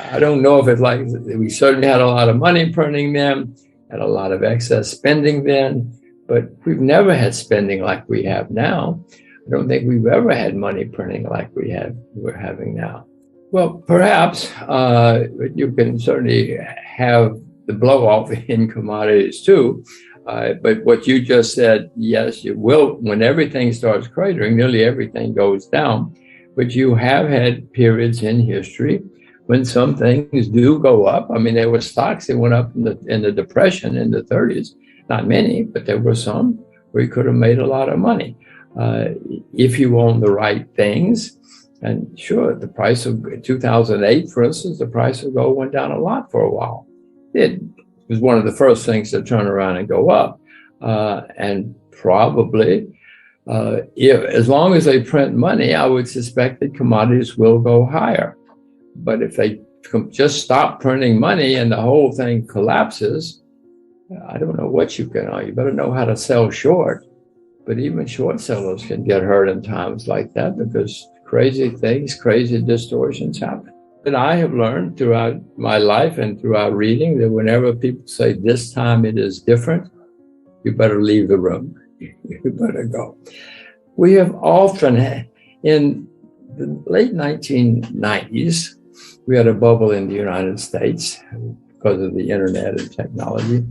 I don't know if it's like, we certainly had a lot of money printing then, had a lot of excess spending then, but we've never had spending like we have now. I don't think we've ever had money printing like we're having now. Well, perhaps you can certainly have the blow off in commodities too. But what you just said, yes, you will. When everything starts cratering, nearly everything goes down. But you have had periods in history when some things do go up. I mean, there were stocks that went up in the Depression in the 30s. Not many, but there were some where you could have made a lot of money if you own the right things. And sure, the price of 2008, for instance, the price of gold went down a lot for a while. It was one of the first things to turn around and go up. And probably, as long as they print money, I would suspect that commodities will go higher. But if they just stop printing money and the whole thing collapses, I don't know what you can argue. You better know how to sell short. But even short sellers can get hurt in times like that because crazy things, crazy distortions happen. And I have learned throughout my life and throughout reading that whenever people say this time it is different, you better leave the room. You better go. We have often, in the late 1990s, we had a bubble in the United States because of the internet and technology.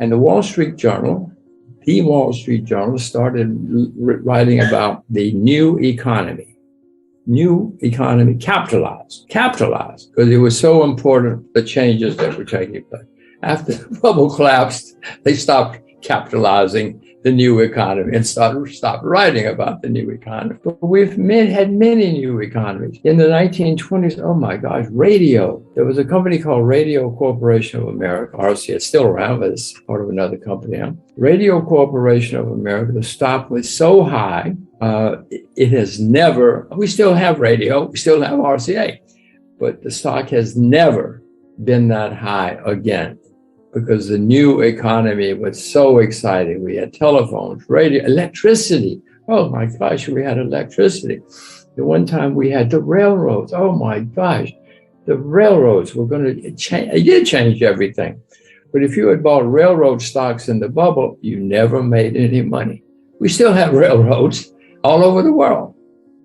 And the Wall Street Journal started writing about the new economy. New economy, capitalized, because it was so important, the changes that were taking place. After the bubble collapsed, they stopped capitalizing the new economy and stopped writing about the new economy. But we've had many new economies. In the 1920s, oh my gosh, radio. There was a company called Radio Corporation of America, RCA. It's still around, but it's part of another company now. Radio Corporation of America, the stock was so high, it has never, we still have radio, we still have RCA, but the stock has never been that high again because the new economy was so exciting. We had telephones, radio, electricity. Oh my gosh, we had electricity. The one time we had the railroads. Oh my gosh, the railroads were going to change. It did change everything. But if you had bought railroad stocks in the bubble, you never made any money. We still have railroads all over the world,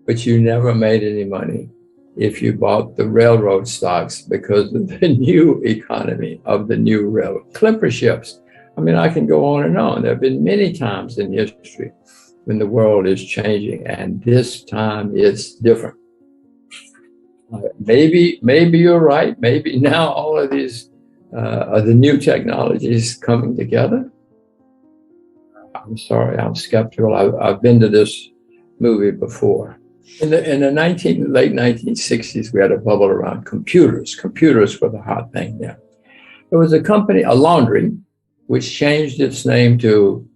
but you never made any money if you bought the railroad stocks because of the new economy of the new railroad. Clipper ships. I mean, I can go on and on. There have been many times in history when the world is changing, and this time it's different. Maybe you're right. Maybe now all of these are the new technologies coming together. I'm sorry, I'm skeptical. I've been to this movie before. In the late 1960s, we had a bubble around computers. Computers were the hot thing there. There was a company, a laundry, which changed its name to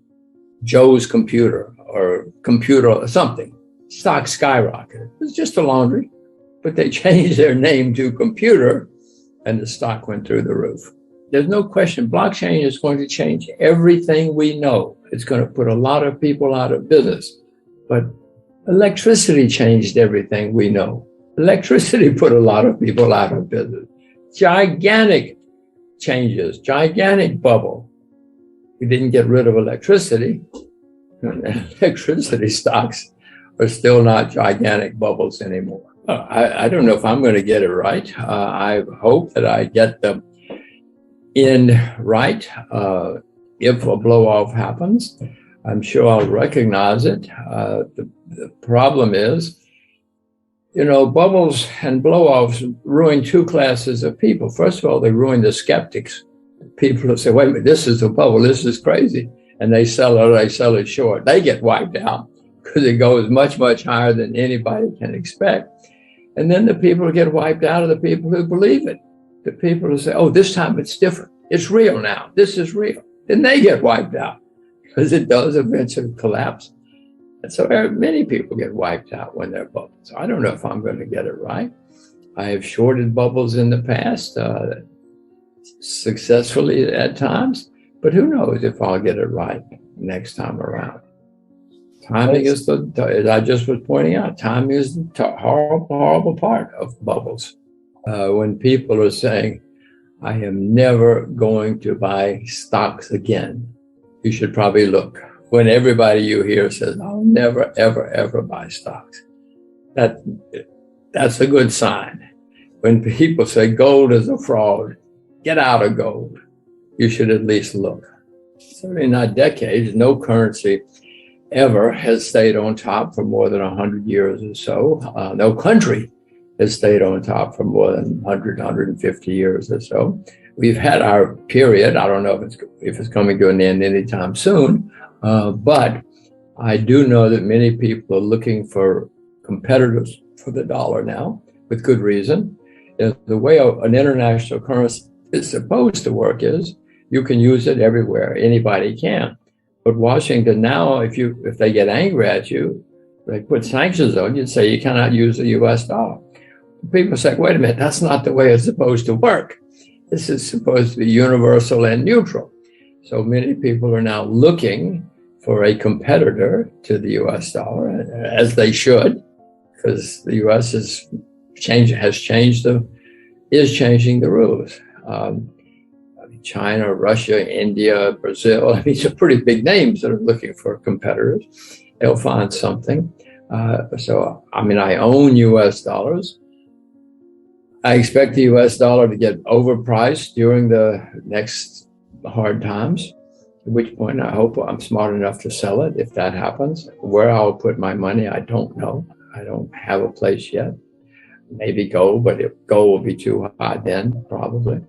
Joe's Computer or Computer or something. Stock skyrocketed. It was just a laundry, but they changed their name to Computer and the stock went through the roof. There's no question blockchain is going to change everything we know. It's going to put a lot of people out of business. But electricity changed everything we know. Electricity put a lot of people out of business. Gigantic changes, gigantic bubble. We didn't get rid of electricity. Electricity stocks are still not gigantic bubbles anymore. I don't know if I'm going to get it right. I hope that I get them in right. If a blow-off happens, I'm sure I'll recognize it. The problem is, bubbles and blow-offs ruin two classes of people. First of all, they ruin the skeptics. People who say, wait a minute, this is a bubble, this is crazy. And they sell it short. They get wiped out because it goes much, much higher than anybody can expect. And then the people who get wiped out are the people who believe it. The people who say, oh, this time it's different. It's real now. This is real. Then they get wiped out because it does eventually collapse. And so many people get wiped out when they're bubbles. So I don't know if I'm going to get it right. I have shorted bubbles in the past, successfully at times, but who knows if I'll get it right next time around. Timing is as I just was pointing out, timing is the horrible, horrible part of bubbles. when people are saying, I am never going to buy stocks again, you should probably look. When everybody you hear says, I'll never, ever, ever buy stocks, that's a good sign. When people say gold is a fraud, get out of gold, you should at least look. So in our decades, no currency ever has stayed on top for more than 100 years or so. No country has stayed on top for more than 100, 150 years or so. We've had our period. I don't know if it's coming to an end anytime soon, but I do know that many people are looking for competitors for the dollar now, with good reason. The way an international currency is supposed to work is you can use it everywhere. Anybody can. But Washington now, if they get angry at you, they put sanctions on you and say you cannot use the US dollar. People say, wait a minute, that's not the way it's supposed to work. This is supposed to be universal and neutral. So many people are now looking for a competitor to the US dollar, as they should, because the US is changing the rules. China, Russia, India, Brazil, these are pretty big names that are looking for competitors. They'll find something. I own US dollars. I expect the US dollar to get overpriced during the next hard times, at which point I hope I'm smart enough to sell it if that happens. Where I'll put my money, I don't know. I don't have a place yet. Maybe gold, but if gold will be too high then, probably.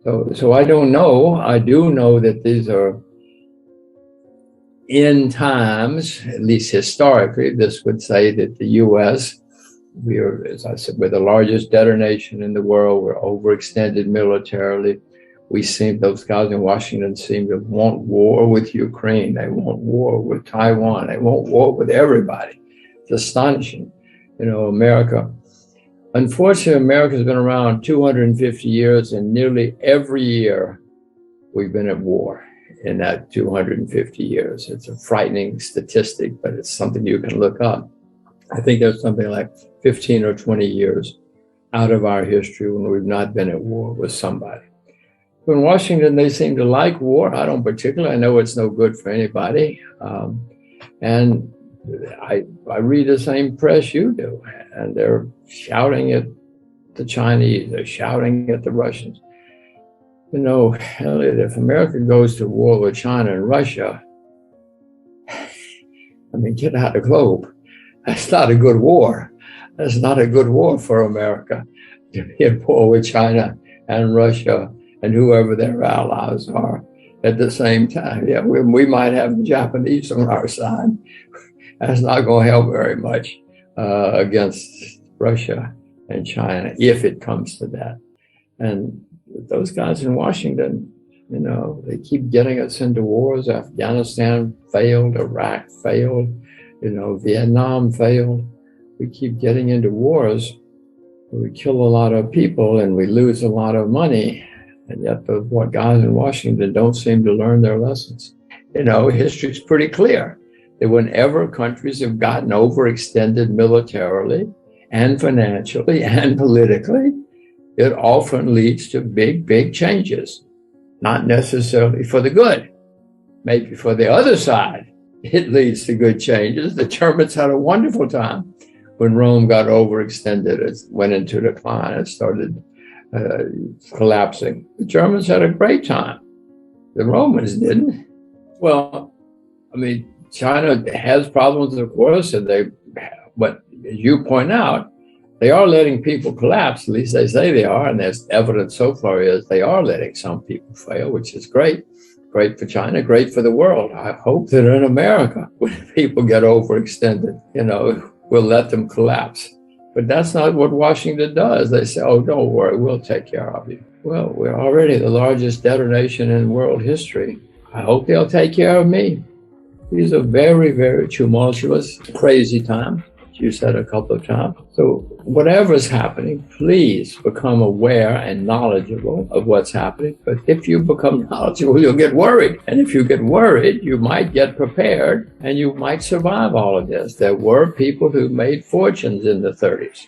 So I don't know. I do know that these are end times, at least historically. This would say that the US, as I said, we're the largest debtor nation in the world. We're overextended militarily. Those guys in Washington seem to want war with Ukraine. They want war with Taiwan. They want war with everybody. It's astonishing. America. Unfortunately, America's been around 250 years, and nearly every year we've been at war in that 250 years. It's a frightening statistic, but it's something you can look up. I think there's something like 15 or 20 years out of our history when we've not been at war with somebody. In Washington, they seem to like war. I don't particularly. I know it's no good for anybody. And I read the same press you do, and they're shouting at the Chinese, they're shouting at the Russians. Elliot, if America goes to war with China and Russia, get out of the globe. That's not a good war. That's not a good war for America, to be at war with China and Russia and whoever their allies are at the same time. Yeah, we might have the Japanese on our side. That's not going to help very much against Russia and China, if it comes to that. And those guys in Washington, they keep getting us into wars. Afghanistan failed, Iraq failed, Vietnam failed. We keep getting into wars. We kill a lot of people and we lose a lot of money. And yet the guys in Washington don't seem to learn their lessons. History's pretty clear that whenever countries have gotten overextended militarily and financially and politically, it often leads to big, big changes, not necessarily for the good. Maybe for the other side, it leads to good changes. The Germans had a wonderful time when Rome got overextended. It went into decline and started collapsing. The Germans had a great time. The Romans didn't. Well, China has problems, of course, but as you point out, they are letting people collapse. At least they say they are, and there's evidence so far is they are letting some people fail, which is great. Great for China, great for the world. I hope that in America, when people get overextended, we'll let them collapse. But that's not what Washington does. They say, oh, don't worry, we'll take care of you. Well, we're already the largest debtor nation in world history. I hope they'll take care of me. These are very, very tumultuous, crazy times, as you said a couple of times. So whatever is happening, please become aware and knowledgeable of what's happening. But if you become knowledgeable, you'll get worried. And if you get worried, you might get prepared and you might survive all of this. There were people who made fortunes in the 30s.